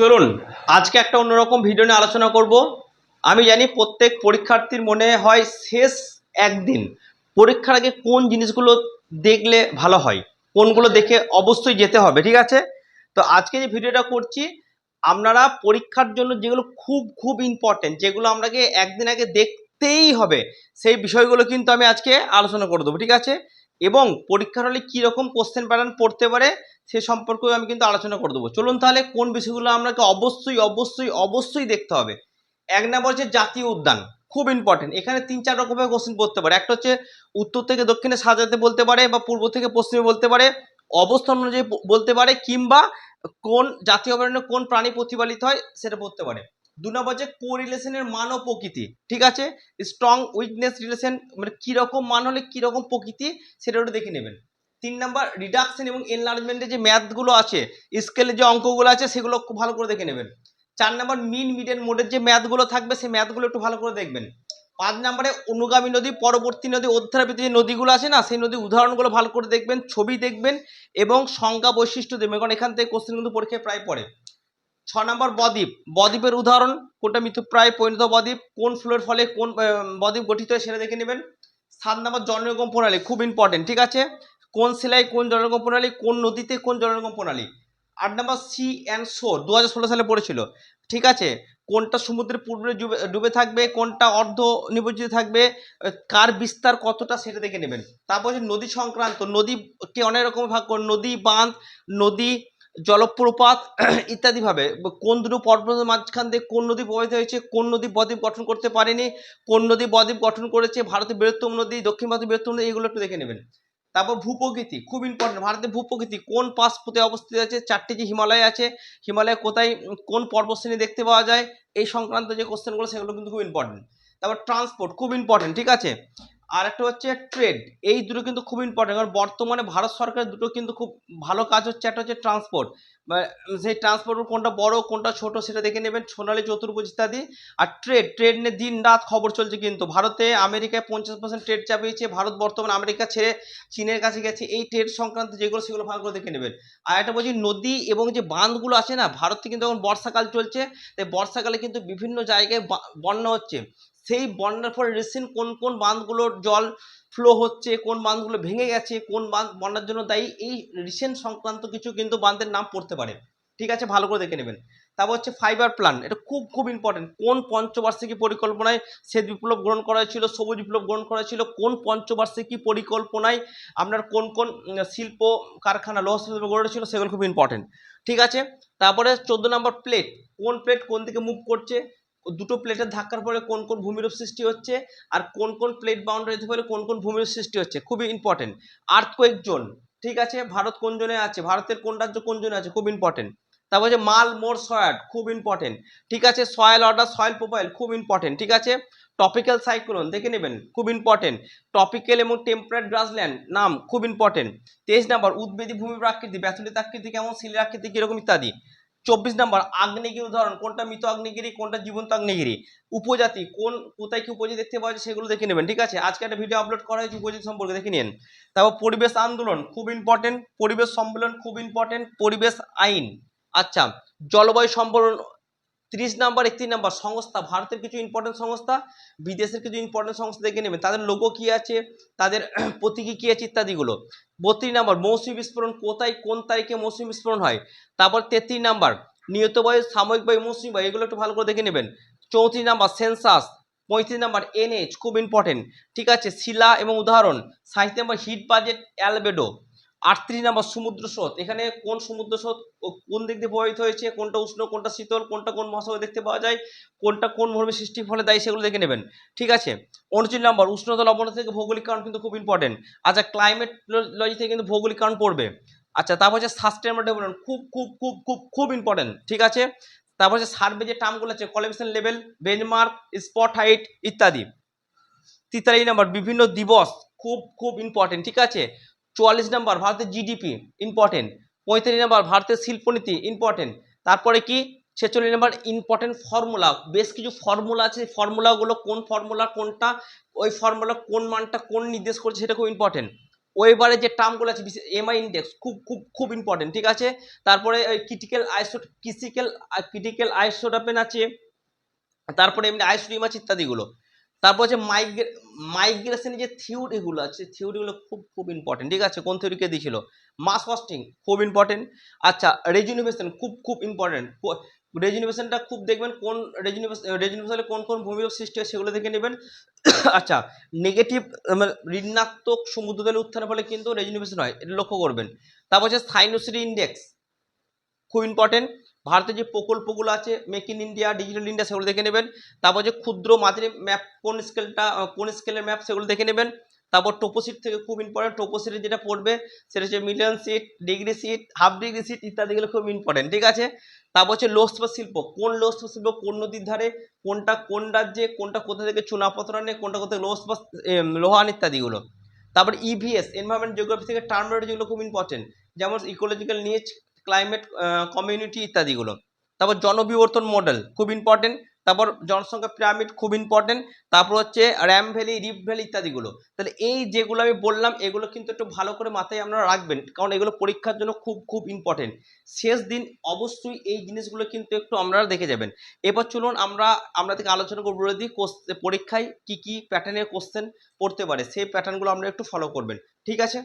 চলুন আজকে একটা অন্যরকম ভিডিও নিয়ে আলোচনা করব। আমি জানি প্রত্যেক পরীক্ষার্থীর মনে হয় শেষ একদিন পরীক্ষার আগে কোন জিনিসগুলো দেখলে ভালো হয়, কোনগুলো দেখে অবশ্যই যেতে হবে। ঠিক আছে, তো আজকে যে ভিডিওটা করছি আপনারা পরীক্ষার জন্য যেগুলো খুব খুব ইম্পর্টেন্ট, যেগুলো আপনাকে একদিন আগে দেখতেই হবে, সেই বিষয়গুলো কিন্তু আমি আজকে আলোচনা করে দেবো। ঠিক আছে, এবং পরীক্ষার হলে কীরকম কোশ্চেন প্যাটার্ন পড়তে পারে সে সম্পর্কেও আমি কিন্তু আলোচনা করে দেবো। চলুন তাহলে কোন বিষয়গুলো আপনাকে অবশ্যই অবশ্যই অবশ্যই দেখতে হবে। এক নম্বর হচ্ছে জাতীয় উদ্যান, খুব ইম্পর্টেন্ট। এখানে 3-4 রকমের কোশ্চেন পড়তে পারে। একটা হচ্ছে উত্তর থেকে দক্ষিণে সাজাতে বলতে পারে, বা পূর্ব থেকে পশ্চিমে বলতে পারে, অবস্থান অনুযায়ী বলতে পারে, কিংবা কোন জাতীয় অভয়ারণ্যে কোন প্রাণী প্রতিপালিত হয় সেটা পড়তে পারে। 2 নম্বর হচ্ছে কোরিলেশনের মান ও প্রকৃতি। ঠিক আছে, স্ট্রং উইকনেস রিলেশন, মানে কিরকম মান হলে কিরকম প্রকৃতি সেটা একটু দেখে নেবেন। 3 নাম্বার রিডাকশন এবং এনলার্জমেন্টের যে ম্যাথগুলো আছে, স্কেলের যে অঙ্কগুলো আছে সেগুলো খুব ভালো করে দেখে নেবেন। 4 নাম্বার মিন মিডল মোডের যে ম্যাথগুলো থাকবে সেই ম্যাথগুলো একটু ভালো করে দেখবেন। 5 নাম্বারে অনুগামী নদী, পরবর্তী নদী, অধ্যায়ভিত যে নদীগুলো আছে না, সেই নদীর উদাহরণগুলো ভালো করে দেখবেন, ছবি দেখবেন এবং সংজ্ঞা বৈশিষ্ট্য দেবেন, কারণ এখান থেকে কোশ্চেন কিন্তু পরীক্ষায় প্রায় পড়ে। 6 নম্বর বদ্বীপ, বদ্বীপের উদাহরণ কোনটা মৃতপ্রায় পরিণত বদ্বীপ, কোন ফ্লোর ফলে কোন বদ্বীপ গঠিত হয় সেটা দেখে নেবেন। 7 নম্বর জলনির্গম প্রণালী, খুব ইম্পর্টেন্ট। ঠিক আছে, কোন শিলায় কোন জলনির্গম প্রণালী, কোন নদীতে কোন জলনির্গম প্রণালী। 8 নম্বর সি অ্যান্ড শোর, 2016 সালে পড়েছিল। ঠিক আছে, কোনটা সমুদ্রের পূর্বে ডুবে থাকবে, কোনটা অর্ধ নিমজ্জিত থাকবে, কার বিস্তার কতটা সেটা দেখে নেবেন। তারপর হচ্ছে নদী সংক্রান্ত, নদীকে অনেক রকম ভাগ করে, নদী, বাঁধ, নদী, জলপ্রপাত ইত্যাদি ভাবে। কোন দুটো পর্বতের মাঝখান দিয়ে কোন নদী প্রবাহিত হয়েছে, কোন নদী বদ্বীপ গঠন করতে পারেনি, কোন নদী বদ্বীপ গঠন করেছে, ভারতের বৃহত্তম নদী, দক্ষিণ ভারতের বৃহত্তম নদী, এগুলো একটু দেখে নেবেন। তারপর ভূপ্রকৃতি, খুব ইম্পর্টেন্ট। ভারতের ভূপ্রকৃতি কোন পার্শ্বতে অবস্থিত আছে, 4টি যে হিমালয় আছে, হিমালয় কোথায়, কোন পর্বতশ্রেণী দেখতে পাওয়া যায়, এই সংক্রান্ত যে কোশ্চেনগুলো সেগুলো কিন্তু খুব ইম্পর্টেন্ট। তারপর ট্রান্সপোর্ট, খুব ইম্পর্টেন্ট। ঠিক আছে, আর একটা হচ্ছে ট্রেড, এই দুটো কিন্তু খুব ইম্পর্টেন্ট, কারণ বর্তমানে ভারত সরকারের দুটো কিন্তু খুব ভালো কাজ হচ্ছে। একটা হচ্ছে ট্রান্সপোর্ট, সেই ট্রান্সপোর্ট কোনটা বড় কোনটা ছোট সেটা দেখে নেবেন, সোনালী চতুর্ভুজ ইত্যাদি। আর ট্রেড নিয়ে দিন রাত খবর চলছে, কিন্তু ভারতে আমেরিকায় 50% ট্রেড চাপিয়েছে, ভারত বর্তমানে আমেরিকা ছেড়ে চীনের কাছে গেছে। এই ট্রেড সংক্রান্ত যেগুলো সেগুলো ভালো করে দেখে নেবেন। আর একটা বলছি, নদী এবং যে বাঁধগুলো আছে না, ভারতে কিন্তু এখন বর্ষাকাল চলছে, তাই বর্ষাকালে কিন্তু বিভিন্ন জায়গায় বন্যা হচ্ছে। সেই বন্যার ফলে রিসেন্ট কোন কোন বাঁধগুলোর জল ফ্লো হচ্ছে, কোন বাঁধগুলো ভেঙে গেছে, কোন বাঁধ বন্যার জন্য দায়ী, এই রিসেন্ট সংক্রান্ত কিছু কিন্তু বাঁধের নাম পড়তে পারে। ঠিক আছে, ভালো করে দেখে নেবেন। তারপর হচ্ছে ফাইবার প্ল্যান, এটা খুব খুব ইম্পর্টেন্ট। কোন পঞ্চবার্ষিকী পরিকল্পনায় শ্বেত বিপ্লব গ্রহণ করা হয়েছিল, সবুজ বিপ্লব গ্রহণ করা হয়েছিল, কোন পঞ্চবার্ষিকী পরিকল্পনায় আপনার কোন কোন শিল্প কারখানা, লোহ শিল্প গড়ে উঠেছিল, সেগুলো খুব ইম্পর্টেন্ট। ঠিক আছে, তারপরে 14 নম্বর প্লেট, কোন প্লেট কোন দিকে মুভ করছে, দুটো প্লেটের ধাক্কার পরে কোন কোন ভূমিরূপ সৃষ্টি হচ্ছে, আর কোন কোন প্লেট বাউন্ডারিতে ফলে কোন কোন ভূমিরূপ সৃষ্টি হচ্ছে, খুবই ইম্পর্টেন্ট। আর্থকোয়েক জোন, ঠিক আছে, ভারত কোন জোনে আছে, ভারতের কোন রাজ্য কোন জোনে আছে, খুব ইম্পর্টেন্ট। তারপর হচ্ছে মাল মোর সয়াড, খুব ইম্পর্টেন্ট। ঠিক আছে, সয়েল অর্ডার, সয়েল প্রোফাইল, খুব ইম্পর্টেন্ট। ঠিক আছে, টপিক্যাল সাইক্লোন দেখে নেবেন, খুব ইম্পর্টেন্ট। টপিক্যাল এবং টেম্পারেট গ্রাসল্যান্ড নাম খুব ইম্পর্টেন্ট। 23 নাম্বার উদ্ভিদী ভূমি প্রাকৃতি, ব্যাথলিত আকৃতি কেমন, শিলার আকৃতি কিরকম ইত্যাদি। 24 নাম্বার আগ্নেয়গিরি উদাহরণ, কোনটা মৃত আগ্নেয়গিরি, কোনটা জীবন্ত আগ্নেয়গিরি। উপজাতি, কোন কোথায় কি উপজাতি দেখতে পাওয়া যায় সেগুলো দেখে নেবেন। ঠিক আছে, আজকে একটা ভিডিও আপলোড করা হয়েছে উপজাতি সম্পর্কে, দেখে নিন। তারপর পরিবেশ আন্দোলন খুব ইম্পর্টেন্ট, পরিবেশ সম্মেলন খুব ইম্পর্টেন্ট, পরিবেশ আইন। আচ্ছা, জলবায়ু সম্মেলন 30 নাম্বার। 31 নাম্বার সংস্থা, ভারতের কিছু ইম্পর্টেন্ট সংস্থা, বিদেশের কিছু ইম্পর্টেন্ট সংস্থা দেখে নেবেন, তাদের লোগো কি আছে, তাদের প্রতীকী কি আছে ইত্যাদিগুলো। 32 নাম্বার মৌসুমী বিস্ফোরণ, কোথায় কোন তারিখে মৌসুমী বিস্ফোরণ হয়। তারপর 33 নাম্বার নিয়ত বায়ু, সাময়িক বায়ু, মৌসুমী বায়ু, এগুলো একটু ভালো করে দেখে নেবেন। 34 নাম্বার সেন্সাস। 35 নাম্বার এনএইচ, খুব ইম্পর্টেন্ট। ঠিক আছে, শিলা এবং উদাহরণ। 37 number heat budget albedo. 38 number সমুদ্র স্রোত, এখানে কোন সমুদ্র স্রোত কোন দিক দিয়ে প্রবাহিত হয়েছে, কোনটা উষ্ণ কোনটা শীতল, কোনটা কোন মহাসাগরে দেখতে পাওয়া যায়, কোনটা কোন মরুভূমি সৃষ্টির ফলে দায়ী, সেগুলো দেখে নেবেন। ঠিক আছে, 29 নাম্বার উষ্ণতা লবণতা থেকে ভৌগোলিক কারণ কিন্তু খুব ইম্পর্টেন্ট। আচ্ছা, ক্লাইমেট লজি থেকে কিন্তু ভৌগোলিক কারণ পড়বে। আচ্ছা, তারপর হচ্ছে সাস্টেনেবল ডেভেলপমেন্ট, খুব খুব খুব খুব খুব ইম্পর্টেন্ট। ঠিক আছে, তারপর হচ্ছে সার্ভে যে টার্মগুলো আছে, collimation level, benchmark, spot height ইত্যাদি। 43 নাম্বার বিভিন্ন দিবস, খুব খুব ইম্পর্টেন্ট। ঠিক আছে, 44 নাম্বার ভারতের জিডিপি ইম্পর্টেন্ট। 35 নাম্বার ভারতের শিল্পনীতি ইম্পর্টেন্ট। তারপরে কি 46 নাম্বার ইম্পর্টেন্ট ফর্মুলা, বেশ কিছু ফর্মুলা আছে, ফর্মুলাগুলো কোন ফর্মুলা কোনটা, ওই ফর্মুলা কোন মানটা কোন নির্দেশ করছে সেটা খুব ইম্পর্টেন্ট। ওয়েবারে যে টার্মগুলো আছে এমআই ইন্ডেক্স খুব খুব খুব ইম্পর্টেন্ট, ঠিক আছে। তারপরে ওই ক্রিটিক্যাল আইসোটোপেন আছে, তারপরে এমনি আইসোডিয়াম আছে ইত্যাদিগুলো। তারপর হচ্ছে মাইগ্রেশনের যে থিওরিগুলো আছে, থিওরিগুলো খুব খুব ইম্পর্টেন্ট, ঠিক আছে। কোন থিওরিকে দিয়েছিল? মাস ফাস্টিং খুব ইম্পর্টেন্ট। আচ্ছা, রেজুনিভেশন খুব খুব ইম্পর্টেন্ট। রেজুনিভেশনটা খুব দেখবেন, কোন রেজুনিভেশনে কোন কোন ভূমিরূপ সৃষ্টি হয় সেগুলো দেখে নেবেন। আচ্ছা, নেগেটিভ ঋণাত্মক সমুদ্রতলের উত্থানের ফলে কিন্তু রেজুনিভেশন হয়, এটা লক্ষ্য করবেন। তারপর হচ্ছে সাইনোসিটি ইন্ডেক্স খুব ইম্পর্টেন্ট। ভারতের যে প্রকল্পগুলো আছে, make in India, digital India, সেগুলো দেখে নেবেন। তারপর যে ক্ষুদ্র মাঝারি ম্যাপ, কোন স্কেলের ম্যাপ, সেগুলো দেখে নেবেন। তারপর টোপোসিট থেকে খুব ইম্পর্টেন্ট, টোপোসিটে যেটা পড়বে সেটা হচ্ছে million sheet, degree sheet, half degree sheet ইত্যাদিগুলো খুব ইম্পর্টেন্ট, ঠিক আছে। তারপর হচ্ছে লৌহ ইস্পাত শিল্প, কোন লৌহ ইস্পাত শিল্প কোন নদীর ধারে, কোনটা কোন রাজ্যে, কোনটা কোথা থেকে চুনাপাথর আনে, কোনটা কোথা থেকে লৌহ ইস্পাত লোহা আনে ইত্যাদিগুলো। তারপর ইভিএস, এনভায়রনমেন্ট জিওগ্রাফি থেকে টার্মোলজি যেগুলো খুব ইম্পর্টেন্ট, যেমন ইকোলজিক্যাল নিচ, ক্লাইমেট, কমিউনিটি ইত্যাদিগুলো। তারপর জনবিবর্তন মডেল খুব ইম্পর্টেন্ট। তারপর জনসংখ্যা পিরামিড খুব ইম্পর্টেন্ট। তারপর হচ্ছে র্যাম ভ্যালি, রিফট ভ্যালি ইত্যাদিগুলো। তাহলে এই যেগুলো আমি বললাম এগুলো কিন্তু একটু ভালো করে মাথায় আপনারা রাখবেন, কারণ এগুলো পরীক্ষার জন্য খুব খুব ইম্পর্টেন্ট। শেষ দিন অবশ্যই এই জিনিসগুলো কিন্তু একটু আপনারা দেখে যাবেন। এবার চলুন আমরা থেকে আলোচনা করবো, বলে দিই পরীক্ষায় কি কি প্যাটার্নের কোশ্চেন পড়তে পারে, সেই প্যাটার্নগুলো আমরা একটু ফলো করবেন, ঠিক আছে।